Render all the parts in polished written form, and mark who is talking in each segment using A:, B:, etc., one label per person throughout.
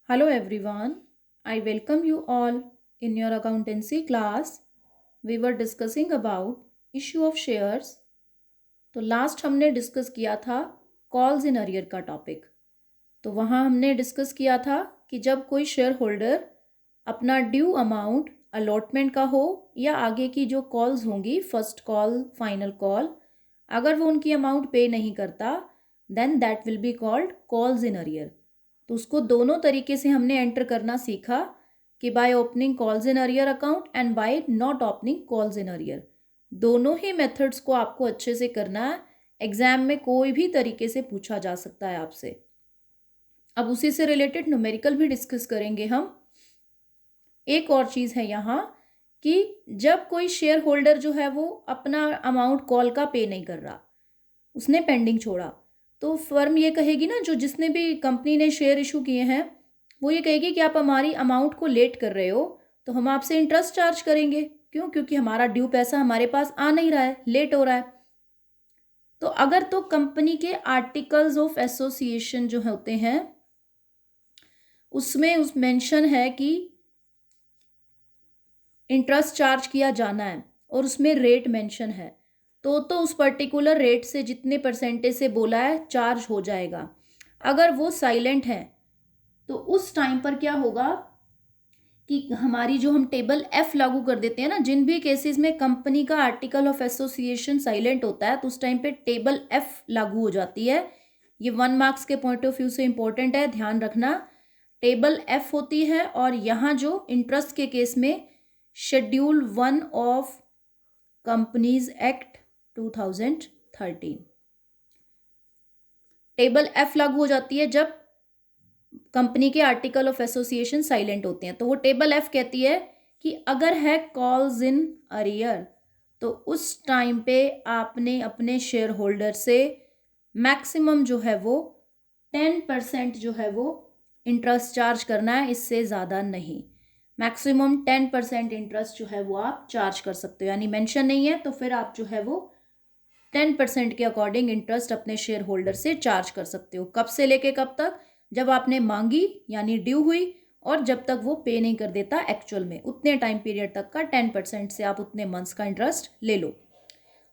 A: Hello everyone, I welcome you all in your accountancy class. We were discussing about issue of shares. तो last हमने discuss किया था calls in arrear का topic. तो वहाँ हमने डिस्कस किया था कि जब कोई शेयर होल्डर अपना ड्यू अमाउंट अलॉटमेंट का हो या आगे की जो कॉल्स होंगी फर्स्ट कॉल फाइनल कॉल, अगर वो उनकी अमाउंट पे नहीं करता then that will be called calls in arrear. तो उसको दोनों तरीके से हमने एंटर करना सीखा कि by opening calls in arrear account and by not opening calls in arrear. दोनों ही मेथड्स को आपको अच्छे से करना है। एग्जाम में कोई भी तरीके से पूछा जा सकता है आपसे। अब उसी से रिलेटेड न्यूमेरिकल भी डिस्कस करेंगे हम। एक और चीज़ है यहाँ कि जब कोई शेयर होल्डर जो है वो अपना अमाउंट कॉल का पे नहीं कर रहा, उसने पेंडिंग छोड़ा, तो फर्म ये कहेगी ना, जो जिसने भी कंपनी ने शेयर इशू किए हैं वो ये कहेगी कि आप हमारी अमाउंट को लेट कर रहे हो तो हम आपसे इंटरेस्ट चार्ज करेंगे। क्यों? क्योंकि हमारा ड्यू पैसा हमारे पास आ नहीं रहा है, लेट हो रहा है। तो अगर तो कंपनी के आर्टिकल्स ऑफ एसोसिएशन जो होते हैं उसमें उस मेंशन है कि इंटरेस्ट चार्ज किया जाना है और उसमें रेट मेंशन है, तो उस पर्टिकुलर रेट से जितने परसेंटेज से बोला है चार्ज हो जाएगा। अगर वो साइलेंट है तो उस टाइम पर क्या होगा कि हमारी जो हम टेबल एफ लागू कर देते हैं ना, जिन भी केसेस में कंपनी का आर्टिकल ऑफ एसोसिएशन साइलेंट होता है तो उस टाइम पे टेबल एफ लागू हो जाती है। ये 1 मार्क्स के पॉइंट ऑफ व्यू से इंपॉर्टेंट है, ध्यान रखना। टेबल एफ होती है और यहाँ जो इंटरेस्ट के केस में schedule 1 of companies act 2013 table F लागू हो जाती है जब कंपनी के आर्टिकल ऑफ एसोसिएशन साइलेंट होते हैं। तो वो टेबल एफ कहती है कि अगर है कॉल्स इन अरियर तो उस टाइम पे आपने अपने शेयर होल्डर से मैक्सिमम जो है वो 10% जो है वो इंटरेस्ट चार्ज करना है, इससे ज़्यादा नहीं। मैक्सिमम 10% इंटरेस्ट जो है वो आप चार्ज कर सकते हो, यानी मेंशन नहीं है तो फिर आप जो है वो 10% के अकॉर्डिंग इंटरेस्ट अपने शेयर होल्डर से चार्ज कर सकते हो। कब से लेके कब तक? जब आपने मांगी यानी ड्यू हुई और जब तक वो पे नहीं कर देता एक्चुअल में, उतने टाइम पीरियड तक का 10% से आप उतने मंथ्स का इंटरेस्ट ले लो।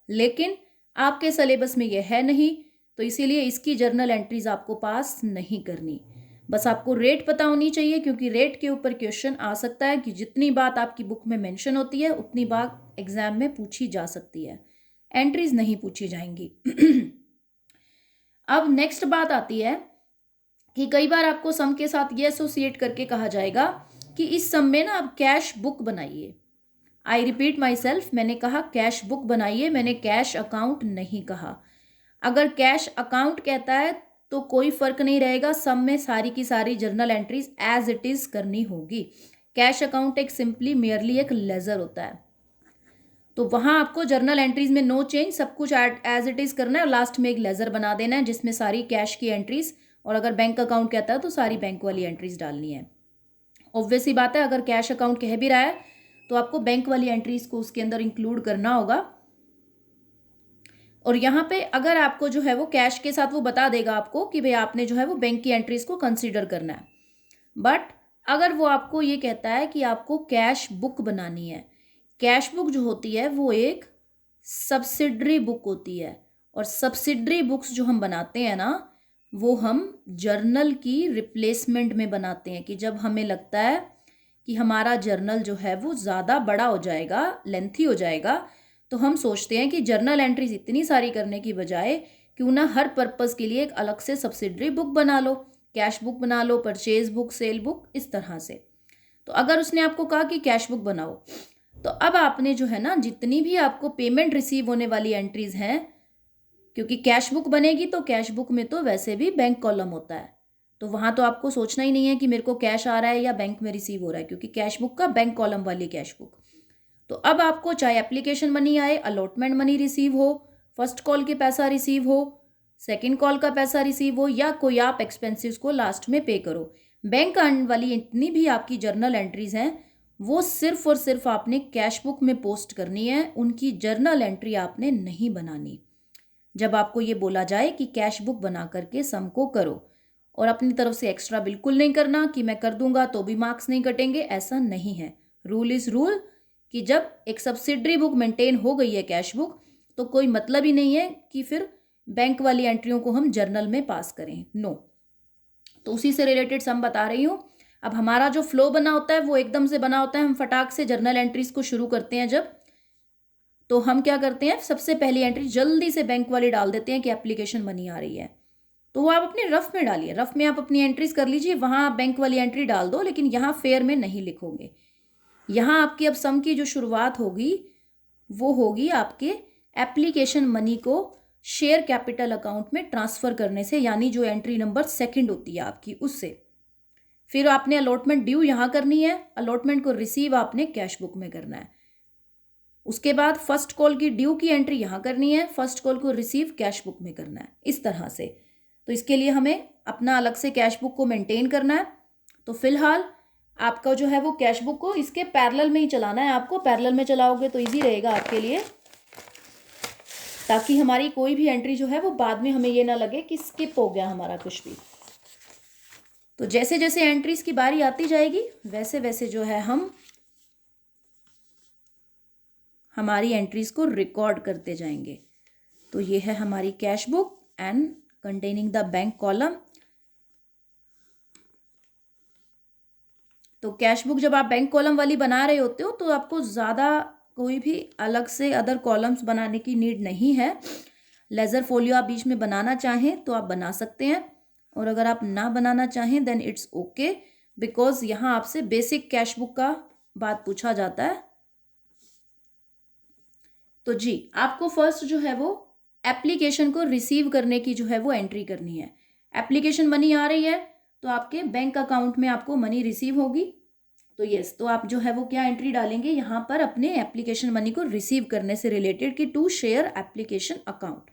A: लेकिन आपके सिलेबस में ये है नहीं, तो इसीलिए इसकी जर्नल एंट्रीज आपको पास नहीं करनी। बस आपको रेट पता होनी चाहिए, क्योंकि रेट के ऊपर क्वेश्चन आ सकता है कि जितनी बात आपकी बुक में मेंशन होती है उतनी बात एग्जाम में पूछी जा सकती है, एंट्रीज नहीं पूछी जाएंगी। अब नेक्स्ट बात आती है कि कई बार आपको सम के साथ ये एसोसिएट करके कहा जाएगा कि इस सम में ना आप कैश बुक बनाइए। आई रिपीट माई सेल्फ, मैंने कहा कैश बुक बनाइए, मैंने कैश अकाउंट नहीं कहा। अगर कैश अकाउंट कहता है तो कोई फर्क नहीं रहेगा, सम में सारी की सारी journal entries as it is करनी होगी। कैश अकाउंट एक सिंपली मेयरली एक लेजर होता है, तो वहां आपको जर्नल एंट्रीज में नो चेंज, सब कुछ एज इट इज करना है और लास्ट में एक लेजर बना देना है जिसमें सारी कैश की एंट्रीज, और अगर बैंक अकाउंट कहता है तो सारी बैंक वाली एंट्रीज डालनी है। ऑब्वियस ही बात है, अगर कैश अकाउंट कह भी रहा है तो आपको बैंक वाली एंट्रीज को उसके अंदर इंक्लूड करना होगा। और यहाँ पे अगर आपको जो है वो कैश के साथ वो बता देगा आपको कि भाई आपने जो है वो बैंक की एंट्रीज को कंसीडर करना है। बट अगर वो आपको ये कहता है कि आपको कैश बुक बनानी है, कैश बुक जो होती है वो एक सब्सिडरी बुक होती है, और सब्सिडरी बुक्स जो हम बनाते हैं ना वो हम जर्नल की रिप्लेसमेंट में बनाते हैं। कि जब हमें लगता है कि हमारा जर्नल जो है वो ज़्यादा बड़ा हो जाएगा, लेंथी हो जाएगा, तो हम सोचते हैं कि जर्नल एंट्रीज इतनी सारी करने की बजाय क्यों ना हर पर्पस के लिए एक अलग से सब्सिडरी बुक बना लो, कैश बुक बना लो, परचेज बुक, सेल बुक, इस तरह से। तो अगर उसने आपको कहा कि कैश बुक बनाओ, तो अब आपने जो है ना जितनी भी आपको पेमेंट रिसीव होने वाली एंट्रीज हैं, क्योंकि कैश बुक बनेगी तो कैश बुक में तो वैसे भी बैंक कॉलम होता है, तो वहां तो आपको सोचना ही नहीं है कि मेरे को कैश आ रहा है या बैंक में रिसीव हो रहा है, क्योंकि कैश बुक का बैंक कॉलम वाली कैश बुक। तो अब आपको चाहे एप्लीकेशन मनी आए, अलॉटमेंट मनी रिसीव हो, फर्स्ट कॉल के पैसा रिसीव हो, सेकंड कॉल का पैसा रिसीव हो, या कोई आप एक्सपेंसेस को लास्ट में पे करो, बैंक आने वाली इतनी भी आपकी जर्नल एंट्रीज हैं वो सिर्फ और सिर्फ आपने कैश बुक में पोस्ट करनी है, उनकी जर्नल एंट्री आपने नहीं बनानी। जब आपको ये बोला जाए कि कैश बुक बना करके सम को करो, और अपनी तरफ से एक्स्ट्रा बिल्कुल नहीं करना कि मैं कर दूंगा तो भी मार्क्स नहीं कटेंगे, ऐसा नहीं है। रूल इज रूल कि जब एक सब्सिडरी बुक मेंटेन हो गई है कैश बुक, तो कोई मतलब ही नहीं है कि फिर बैंक वाली एंट्रियों को हम जर्नल में पास करें, नो। तो उसी से रिलेटेड सम बता रही हूँ। अब हमारा जो फ्लो बना होता है वो एकदम से बना होता है, हम फटाक से जर्नल एंट्रीज को शुरू करते हैं जब, तो हम क्या करते हैं, सबसे पहली एंट्री जल्दी से बैंक वाली डाल देते हैं कि एप्लीकेशन मनी आ रही है। तो वो आप अपने रफ में डालिए, रफ में आप अपनी एंट्रीज कर लीजिए, वहां आप बैंक वाली एंट्री डाल दो, लेकिन यहाँ फेयर में नहीं लिखोगे। यहाँ आपकी अब सम की जो शुरुआत होगी वो होगी आपके एप्लीकेशन मनी को शेयर कैपिटल अकाउंट में ट्रांसफर करने से, यानी जो एंट्री नंबर सेकंड होती है आपकी उससे। फिर आपने अलॉटमेंट ड्यू यहाँ करनी है, अलॉटमेंट को रिसीव आपने कैश बुक में करना है। उसके बाद फर्स्ट कॉल की ड्यू की एंट्री यहाँ करनी है, फर्स्ट कॉल को रिसीव कैश बुक में करना है, इस तरह से। तो इसके लिए हमें अपना अलग से कैश बुक को मेंटेन करना है। तो फिलहाल आपका जो है वो कैश बुक को इसके पैरेलल में ही चलाना है, आपको पैरेलल में चलाओगे तो इजी रहेगा आपके लिए, ताकि हमारी कोई भी एंट्री जो है वो बाद में हमें ये ना लगे कि स्किप हो गया हमारा कुछ भी। तो जैसे जैसे एंट्रीज की बारी आती जाएगी वैसे वैसे जो है हम हमारी एंट्रीज को रिकॉर्ड करते जाएंगे। तो ये है हमारी cash book and containing the bank column. तो कैश बुक जब आप बैंक कॉलम वाली बना रहे होते हो तो आपको ज़्यादा कोई भी अलग से अदर कॉलम्स बनाने की नीड नहीं है। लेजर फोलियो आप बीच में बनाना चाहें तो आप बना सकते हैं, और अगर आप ना बनाना चाहें देन इट्स ओके, बिकॉज यहाँ आपसे बेसिक कैश बुक का बात पूछा जाता है। तो जी आपको फर्स्ट जो है वो एप्लीकेशन को रिसीव करने की जो है वो एंट्री करनी है। एप्लीकेशन मनी आ रही है तो आपके बैंक अकाउंट में आपको मनी रिसीव होगी। तो यस, तो आप जो है वो क्या एंट्री डालेंगे यहाँ पर अपने एप्लीकेशन मनी को रिसीव करने से रिलेटेड कि टू शेयर एप्लीकेशन अकाउंट।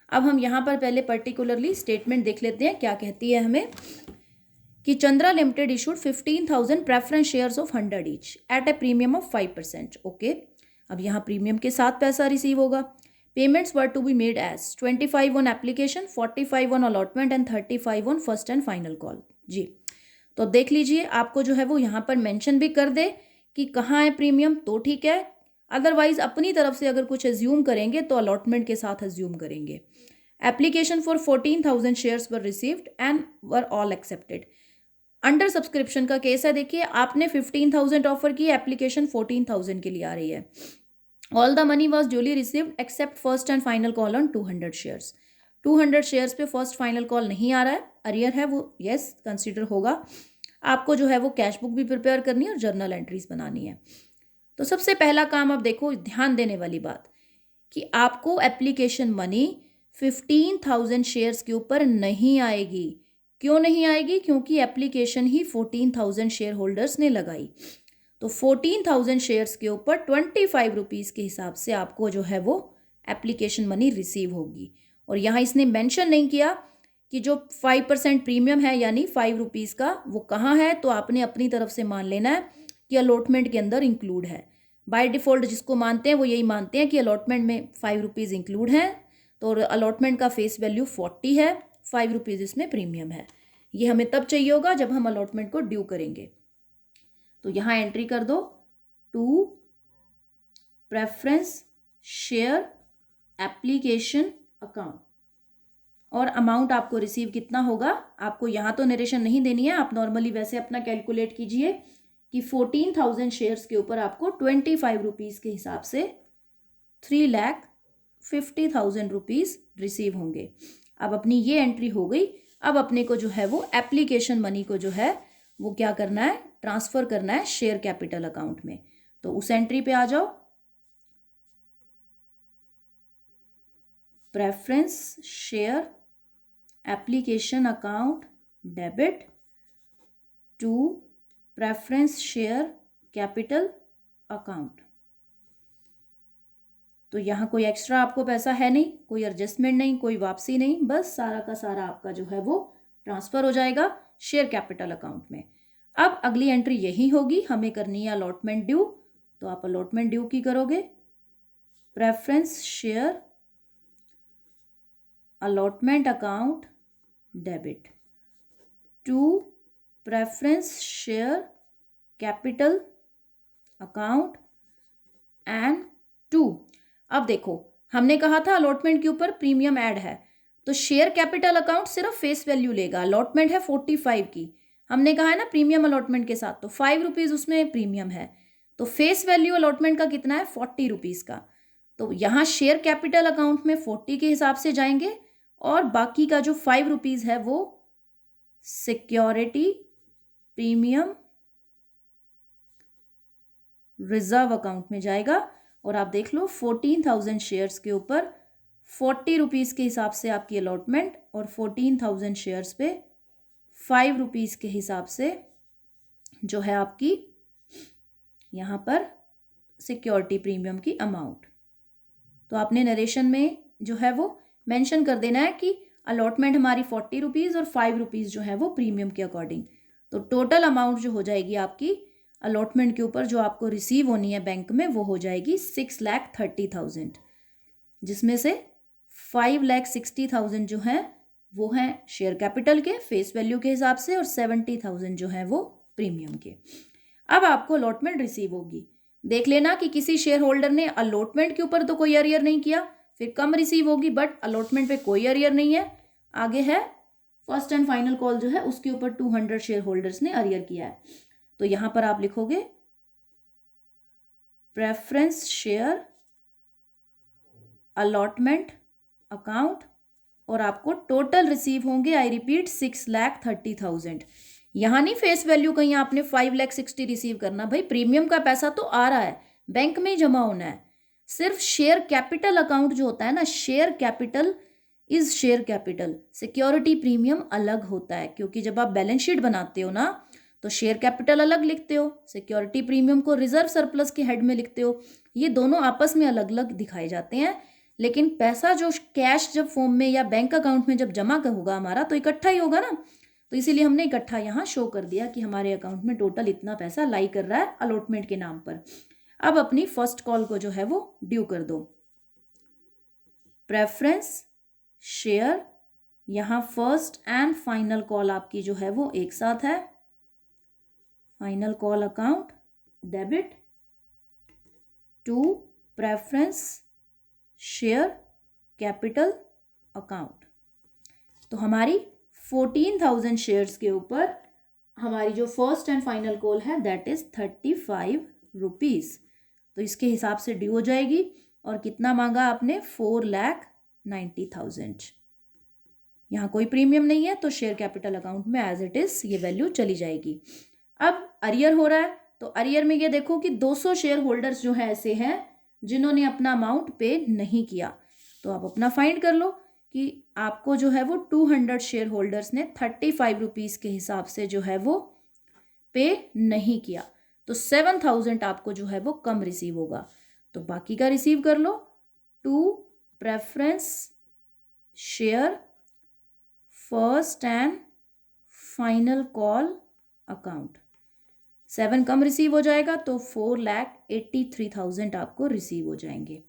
A: अब हम यहाँ पर पहले पर्टिकुलरली स्टेटमेंट देख लेते हैं क्या कहती है हमें, कि Chandra limited issued 15,000 preference shares of 100 each at a premium of 5%। Okay, अब यहाँ प्रीमियम के साथ पैसा रिसीव होगा। Payments were to be made as 25 on application, 45 on allotment and 35 on first and final call. जी तो देख लीजिए, आपको जो है वो यहाँ पर मेंशन भी कर दे कि कहाँ है प्रीमियम तो ठीक है, अदरवाइज अपनी तरफ से अगर कुछ एज्यूम करेंगे तो अलॉटमेंट के साथ एज्यूम करेंगे। Application for 14,000 shares were received and were all accepted. Under subscription का केस है, देखिए आपने 15,000 ऑफर की, एप्लीकेशन 14,000 के लिए आ रही है। All the money was duly received accept first and final call on 200 shares. 200 shares पे फर्स्ट फाइनल कॉल नहीं आ रहा है, अरियर है वो, यस कंसिडर होगा। आपको जो है वो कैश बुक भी प्रिपेयर करनी है और जर्नल एंट्रीज बनानी है। तो सबसे पहला काम आप देखो, ध्यान देने वाली बात कि आपको एप्लीकेशन मनी 15,000 शेयर्स के ऊपर नहीं आएगी। क्यों नहीं आएगी? क्योंकि एप्लीकेशन ही 14,000 शेयर होल्डर्स ने लगाई। तो 14,000 शेयर्स के ऊपर 25 रुपीज़ के हिसाब से आपको जो है वो एप्लीकेशन मनी रिसीव होगी। और यहाँ इसने मेंशन नहीं किया कि जो 5% प्रीमियम है यानी 5 रुपीज़ का वो कहाँ है, तो आपने अपनी तरफ से मान लेना है कि अलॉटमेंट के अंदर इंक्लूड है। बाय डिफ़ॉल्ट जिसको मानते हैं वो यही मानते हैं कि अलॉटमेंट में 5 रुपीज़ इंक्लूड हैं, तो अलॉटमेंट का फेस वैल्यू 40 है, 5 रुपीज़ इसमें प्रीमियम है। ये हमें तब चाहिए होगा जब हम अलॉटमेंट को ड्यू करेंगे। तो यहाँ एंट्री कर दो to preference share application account, और अमाउंट आपको रिसीव कितना होगा आपको यहाँ तो नरेशन नहीं देनी है, आप नॉर्मली वैसे अपना कैलकुलेट कीजिए कि 14,000 शेयर्स के ऊपर आपको 25 रुपीज़ के हिसाब से 3,50,000 रुपीज़ रिसीव होंगे। अब अपनी ये एंट्री हो गई। अब अपने को जो है वो एप्लीकेशन मनी को जो है वो क्या करना है, ट्रांसफ़र करना है शेयर कैपिटल अकाउंट में। तो उस एंट्री पे आ जाओ, preference share application account debit to preference share capital account. तो यहाँ कोई एक्स्ट्रा आपको पैसा है नहीं, कोई एडजस्टमेंट नहीं, कोई वापसी नहीं, बस सारा का सारा आपका जो है वो ट्रांसफ़र हो जाएगा शेयर कैपिटल अकाउंट में। अब अगली एंट्री यही होगी, हमें करनी है अलॉटमेंट ड्यू। तो आप अलॉटमेंट ड्यू की करोगे, preference share allotment account debit to preference share capital account and to. अब देखो, हमने कहा था अलॉटमेंट के ऊपर प्रीमियम ऐड है, तो शेयर कैपिटल अकाउंट सिर्फ फेस वैल्यू लेगा। अलॉटमेंट है 45 की, हमने कहा है ना प्रीमियम अलॉटमेंट के साथ, तो 5 रुपीज़ उसमें प्रीमियम है, तो फेस वैल्यू अलॉटमेंट का कितना है 40 रुपीज़ का। तो यहाँ शेयर कैपिटल अकाउंट में 40 के हिसाब से जाएंगे और बाकी का जो 5 रुपीज़ है वो सिक्योरिटी प्रीमियम रिजर्व अकाउंट में जाएगा। और आप देख लो 14,000 शेयर्स के ऊपर 40 रुपीज़ के हिसाब से आपकी अलॉटमेंट और 14,000 शेयर्स पे 5 रुपीज़ के हिसाब से जो है आपकी यहाँ पर सिक्योरिटी प्रीमियम की अमाउंट। तो आपने नरेशन में जो है वो मेंशन कर देना है कि अलॉटमेंट हमारी 40 रुपीज़ और 5 रुपीज़ जो है वो प्रीमियम के अकॉर्डिंग। तो टोटल अमाउंट जो हो जाएगी आपकी अलॉटमेंट के ऊपर जो आपको रिसीव होनी है बैंक में, वो हो जाएगी 6,30,000, जिसमें से 5,60,000 जो हैं वो हैं शेयर कैपिटल के फेस वैल्यू के हिसाब से और 70,000 जो हैं वो प्रीमियम के। अब आपको अलॉटमेंट रिसीव होगी। देख लेना कि किसी शेयर होल्डर ने अलॉटमेंट के ऊपर तो कोई अरियर नहीं किया, फिर कम रिसीव होगी, बट अलॉटमेंट पे कोई अरियर नहीं है। आगे है फर्स्ट एंड फाइनल कॉल जो है उसके ऊपर 200 शेयर होल्डर्स ने अरियर किया है। तो यहां पर आप लिखोगे प्रेफरेंस शेयर अलॉटमेंट अकाउंट और आपको टोटल रिसीव होंगे, आई रिपीट 6,30,000। यहाँ नहीं फेस वैल्यू कहीं आपने 5,60,000 रिसीव करना, भाई प्रीमियम का पैसा तो आ रहा है, बैंक में ही जमा होना है। सिर्फ शेयर कैपिटल अकाउंट जो होता है ना, share capital is share capital, security premium अलग होता है, क्योंकि जब आप बैलेंस शीट बनाते हो ना तो शेयर कैपिटल अलग लिखते हो, सिक्योरिटी प्रीमियम को रिजर्व सरप्लस के हेड में लिखते हो, ये दोनों आपस में अलग अलग दिखाए जाते हैं। लेकिन पैसा जो कैश जब फॉर्म में या बैंक अकाउंट में जब जमा होगा हमारा तो इकट्ठा ही होगा ना, तो इसीलिए हमने इकट्ठा यहाँ शो कर दिया कि हमारे अकाउंट में टोटल इतना पैसा लाई कर रहा है अलॉटमेंट के नाम पर। अब अपनी फर्स्ट कॉल को जो है वो ड्यू कर दो। प्रेफरेंस शेयर, यहाँ फर्स्ट एंड फाइनल कॉल आपकी जो है वो एक साथ है। Final call account debit to preference share capital account. तो हमारी 14,000 शेयर्स के ऊपर हमारी जो फर्स्ट एंड फाइनल कॉल है दैट इज 35 रुपीज़। तो इसके हिसाब से ड्यू हो जाएगी। और कितना मांगा आपने 4,90,000। यहाँ कोई प्रीमियम नहीं है तो शेयर कैपिटल अकाउंट में एज इट इज ये वैल्यू चली जाएगी। अब अरियर हो रहा है, तो अरियर में ये देखो कि 200 शेयर होल्डर्स जो है ऐसे हैं जिन्होंने अपना अमाउंट पे नहीं किया। तो आप अपना फाइंड कर लो कि आपको जो है वो 200 शेयर होल्डर्स ने 35 रुपीज़ के हिसाब से जो है वो पे नहीं किया, तो 7,000 आपको जो है वो कम रिसीव होगा। तो बाकी का रिसीव कर लो। To preference share first and final call account, 7 कम रिसीव हो जाएगा तो 4,83,000 आपको रिसीव हो जाएंगे।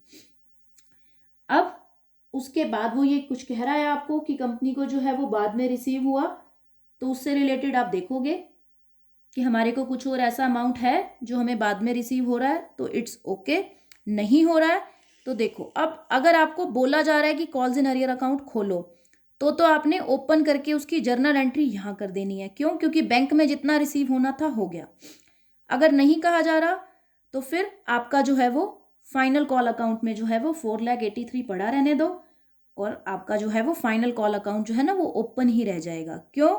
A: अब उसके बाद वो ये कुछ कह रहा है आपको कि कंपनी को जो है वो बाद में रिसीव हुआ, तो उससे रिलेटेड आप देखोगे कि हमारे को कुछ और ऐसा अमाउंट है जो हमें बाद में रिसीव हो रहा है, तो इट्स ओके। नहीं हो रहा है तो देखो, अब अगर आपको बोला जा रहा है कि कॉल्स इन अरियर अकाउंट खोलो, तो आपने ओपन करके उसकी जर्नल एंट्री यहाँ कर देनी है। क्यों? क्योंकि बैंक में जितना रिसीव होना था हो गया। अगर नहीं कहा जा रहा तो फिर आपका जो है वो फाइनल कॉल अकाउंट में जो है वो 4,83,000 पड़ा रहने दो और आपका जो है वो फाइनल कॉल अकाउंट जो है ना वो ओपन ही रह जाएगा। क्यों?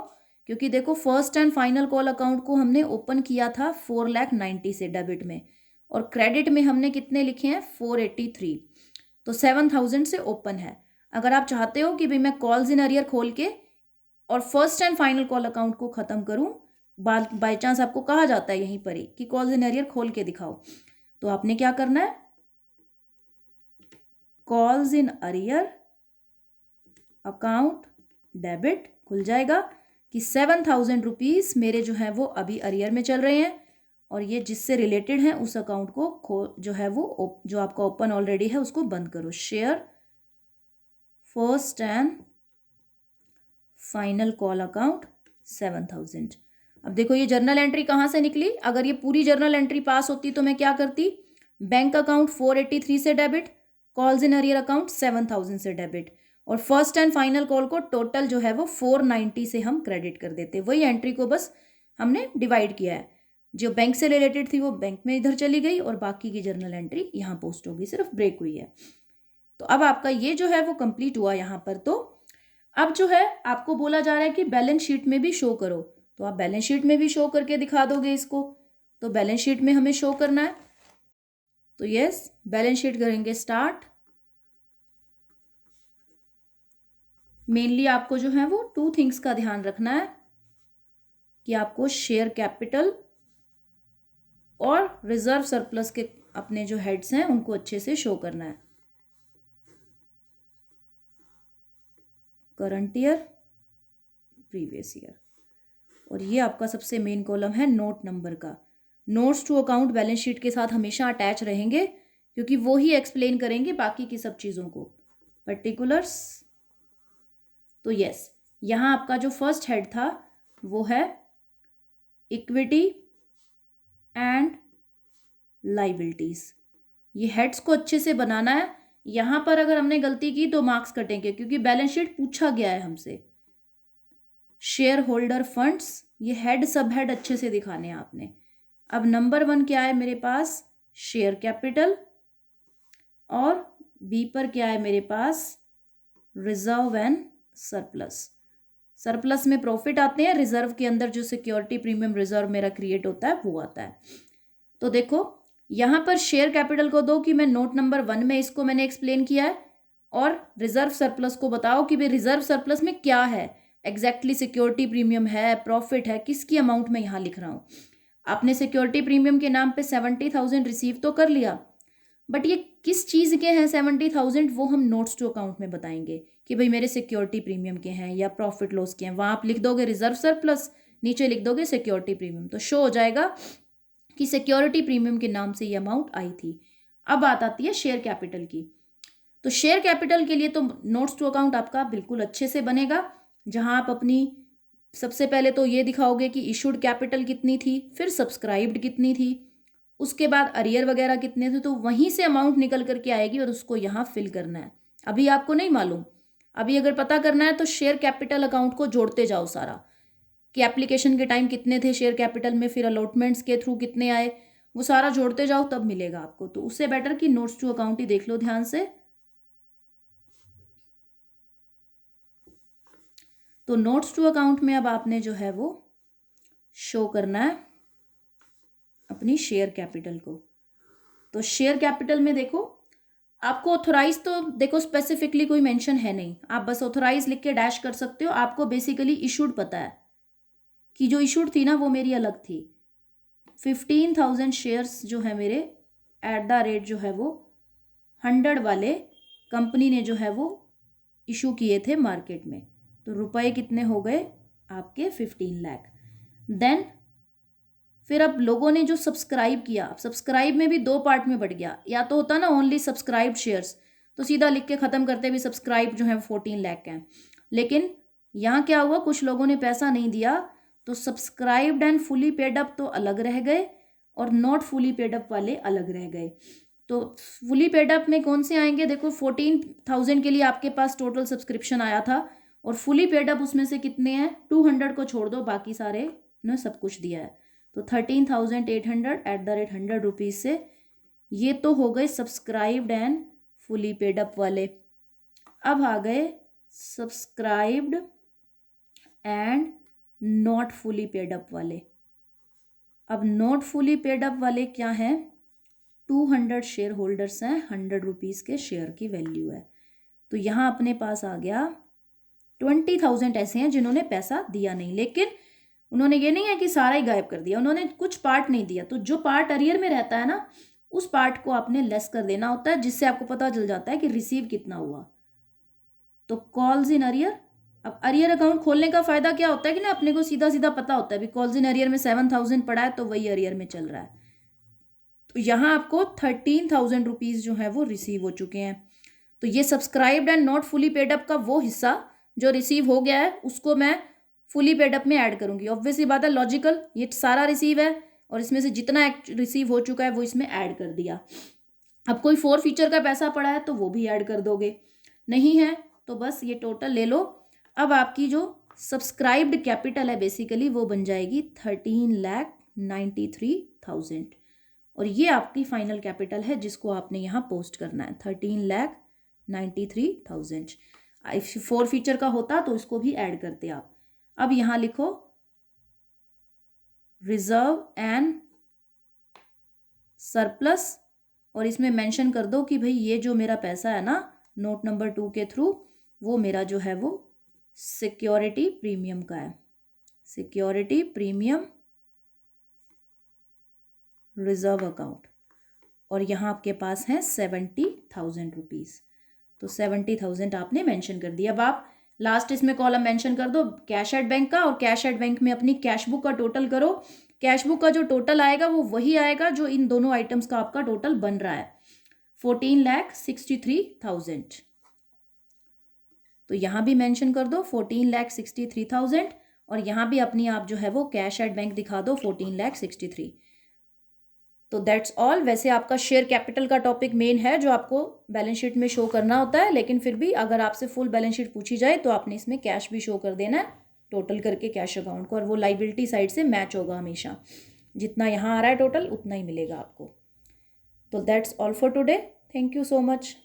A: क्योंकि देखो first and final call account को हमने ओपन किया था 4,90,000 से डेबिट में, और क्रेडिट में हमने कितने लिखे हैं 483, तो 7,000 से ओपन है। अगर आप चाहते हो कि भाई मैं कॉल्स इन अरियर खोल के और first and final call account को ख़त्म करूं, बाय चांस आपको कहा जाता है यहीं पर ही कि कॉल्स इन अरियर खोल के दिखाओ, तो आपने क्या करना है, calls in arrear account debit खुल जाएगा कि 7,000 रुपीज़ मेरे जो है वो अभी अरियर में चल रहे हैं और ये जिससे रिलेटेड हैं उस अकाउंट को जो है वो जो आपका ओपन ऑलरेडी है उसको बंद करो। Share first and final call account 7,000। अब देखो ये जर्नल एंट्री कहाँ से निकली, अगर ये पूरी जर्नल एंट्री पास होती तो मैं क्या करती, बैंक अकाउंट 483 से debit, calls in arrear account 7,000 से डेबिट, और फर्स्ट एंड फाइनल कॉल को टोटल जो है वो 490 से हम क्रेडिट कर देते। वही एंट्री को बस हमने डिवाइड किया है, जो बैंक से रिलेटेड थी वो बैंक में इधर चली गई और बाकी की जर्नल एंट्री यहाँ पोस्ट होगी, सिर्फ ब्रेक हुई है। तो अब आपका ये जो है वो कंप्लीट हुआ यहाँ पर। तो अब जो है आपको बोला जा रहा है कि बैलेंस शीट में भी शो करो, तो आप बैलेंस शीट में भी शो करके दिखा दोगे इसको। तो बैलेंस शीट में हमें शो करना है, तो यस बैलेंस शीट करेंगे स्टार्ट। मेनली आपको जो है वो 2 थिंग्स का ध्यान रखना है कि आपको शेयर कैपिटल और रिजर्व सरप्लस के अपने जो हेड्स हैं उनको अच्छे से शो करना है। करंट ईयर, प्रीवियस ईयर, और ये आपका सबसे मेन कॉलम है नोट नंबर का। Notes to account balance sheet के साथ हमेशा अटैच रहेंगे क्योंकि वो ही एक्सप्लेन करेंगे बाकी की सब चीज़ों को। पर्टिकुलर्स, तो यस यहाँ आपका जो फर्स्ट हेड था वो है इक्विटी एंड लाइबिलिटीज। ये हेड्स को अच्छे से बनाना है। यहाँ पर अगर हमने गलती की तो मार्क्स कटेंगे क्योंकि बैलेंस शीट पूछा गया है हमसे। शेयर होल्डर फंड्स, ये हेड सब हेड अच्छे से दिखाने हैं आपने। अब नंबर 1 क्या है मेरे पास, शेयर कैपिटल, और बी पर क्या है मेरे पास, रिजर्व एंड सरप्लस। सरप्लस में प्रॉफिट आते हैं, रिजर्व के अंदर जो सिक्योरिटी प्रीमियम रिजर्व मेरा क्रिएट होता है वो आता है। तो देखो यहाँ पर शेयर कैपिटल को दो कि मैं नोट नंबर 1 में इसको मैंने एक्सप्लेन किया है, और रिजर्व सरप्लस को बताओ कि भाई रिजर्व सरप्लस में क्या है, एग्जैक्टली सिक्योरिटी प्रीमियम है, प्रॉफिट है, किसकी अमाउंट में यहाँ लिख रहा हूँ। आपने सिक्योरिटी प्रीमियम के नाम पे 70,000 रिसीव तो कर लिया, बट ये किस चीज़ के हैं 70,000 वो हम नोट्स टू अकाउंट में बताएंगे कि भाई मेरे सिक्योरिटी प्रीमियम के हैं या प्रॉफिट लॉस के हैं। वहाँ आप लिख दोगे रिजर्व सरप्लस, नीचे लिख दोगे सिक्योरिटी प्रीमियम, तो शो हो जाएगा कि सिक्योरिटी प्रीमियम के नाम से ये अमाउंट आई थी। अब बात आती है शेयर कैपिटल की। तो शेयर कैपिटल के लिए तो नोट्स टू अकाउंट आपका बिल्कुल अच्छे से बनेगा, जहां आप अपनी सबसे पहले तो ये दिखाओगे कि इशूड कैपिटल कितनी थी, फिर सब्सक्राइब्ड कितनी थी, उसके बाद अरियर वगैरह कितने थे, तो वहीं से अमाउंट निकल करके आएगी और उसको यहाँ फिल करना है। अभी आपको नहीं मालूम, अभी अगर पता करना है तो शेयर कैपिटल अकाउंट को जोड़ते जाओ सारा, कि एप्लीकेशन के टाइम कितने थे शेयर कैपिटल में, फिर अलॉटमेंट्स के थ्रू कितने आए, वो सारा जोड़ते जाओ तब मिलेगा आपको। तो उससे बेटर कि नोट्स टू अकाउंट ही देख लो ध्यान से। तो नोट्स टू अकाउंट में अब आपने जो है वो शो करना है अपनी शेयर कैपिटल को। तो शेयर कैपिटल में देखो आपको ऑथोराइज तो देखो स्पेसिफिकली कोई मेंशन है नहीं, आप बस ऑथोराइज लिख के डैश कर सकते हो। आपको बेसिकली इशूड पता है कि जो इशूड थी ना वो मेरी अलग थी। 15,000 शेयर्स जो है मेरे एट द रेट जो है वो 100 वाले कंपनी ने जो है वो इशू किए थे मार्केट में। तो रुपए कितने हो गए आपके 15 लाख। देन फिर अब लोगों ने जो सब्सक्राइब किया, सब्सक्राइब में भी 2 पार्ट में बढ़ गया। या तो होता ना ओनली सब्सक्राइब्ड शेयर्स, तो सीधा लिख के ख़त्म करते भी सब्सक्राइब जो है 14 लाख हैं। लेकिन यहाँ क्या हुआ, कुछ लोगों ने पैसा नहीं दिया, तो subscribed and fully paid up तो अलग रह गए और नॉट फुली पेड अप वाले अलग रह गए। तो फुली पेड अप में कौन से आएंगे, देखो 14,000 के लिए आपके पास टोटल सब्सक्रिप्शन आया था, और फुली पेड अप उसमें से कितने हैं, 200 को छोड़ दो, बाकी सारे ने सब कुछ दिया है। तो 13,800 एट द रेट 100 रुपीज़ से ये तो हो गए subscribed and fully paid up वाले। अब आ गए subscribed and not fully paid up वाले। अब नॉट फुली पेड अप वाले क्या हैं, 200 शेयर होल्डर्स हैं, 100 रुपीज़ के शेयर की वैल्यू है। तो यहाँ अपने पास आ गया 20,000 ऐसे हैं जिन्होंने पैसा दिया नहीं, लेकिन उन्होंने ये नहीं है कि सारा ही गायब कर दिया, उन्होंने कुछ पार्ट नहीं दिया। तो जो पार्ट अरियर में रहता है ना, उस पार्ट को आपने लेस कर देना होता है, जिससे आपको पता चल जाता है कि रिसीव कितना हुआ। तो कॉल्स इन अरियर, अब अरियर अकाउंट खोलने का फायदा क्या होता है कि ना अपने को सीधा सीधा पता होता है भी कॉल्स इन अरियर में 7,000 पड़ा है तो वही अरियर में चल रहा है। तो यहाँ आपको 13,000 रुपीज़ जो है वो रिसीव हो चुके हैं। तो ये subscribed and not fully paid up का वो हिस्सा जो रिसीव हो गया है, उसको मैं फुली पेड अप में ऐड करूँगी। ऑब्वियसली बात है, लॉजिकल, ये सारा रिसीव है और इसमें से जितना रिसीव हो चुका है वो इसमें ऐड कर दिया। अब कोई फोर फीचर का पैसा पड़ा है तो वो भी ऐड कर दोगे, नहीं है तो बस ये टोटल ले लो। अब आपकी जो सब्सक्राइब्ड कैपिटल है बेसिकली वो बन जाएगी 13,93,000 और ये आपकी फाइनल कैपिटल है जिसको आपने यहाँ पोस्ट करना है 13,93,000। इफ फोर फीचर का होता तो इसको भी ऐड करते आप। अब यहाँ लिखो रिजर्व एंड सरप्लस और इसमें मेंशन कर दो कि भाई ये जो मेरा पैसा है ना नोट नंबर 2 के थ्रू, वो मेरा जो है वो सिक्योरिटी प्रीमियम का है, सिक्योरिटी प्रीमियम रिजर्व अकाउंट, और यहाँ आपके पास है 70,000 रुपीज़। तो 70,000 आपने मेंशन कर दिया। अब आप लास्ट इसमें कॉलम मेंशन कर दो कैश एट बैंक का, और कैश एट बैंक में अपनी कैश बुक का टोटल करो। कैश बुक का जो टोटल आएगा वो वही आएगा जो इन दोनों आइटम्स का आपका टोटल बन रहा है 14,63,000। तो यहाँ भी मेंशन कर दो 14,63,000 और यहाँ भी अपनी आप जो है वो कैश एट बैंक दिखा दो 14,63,000। तो दैट्स ऑल। वैसे आपका शेयर कैपिटल का टॉपिक मेन है जो आपको बैलेंस शीट में शो करना होता है, लेकिन फिर भी अगर आपसे फुल बैलेंस शीट पूछी जाए तो आपने इसमें कैश भी शो कर देना है टोटल करके कैश अकाउंट को, और वो लाइबिलिटी साइड से मैच होगा हमेशा, जितना यहाँ आ रहा है टोटल उतना ही मिलेगा आपको। तो that's all for today, thank you so much.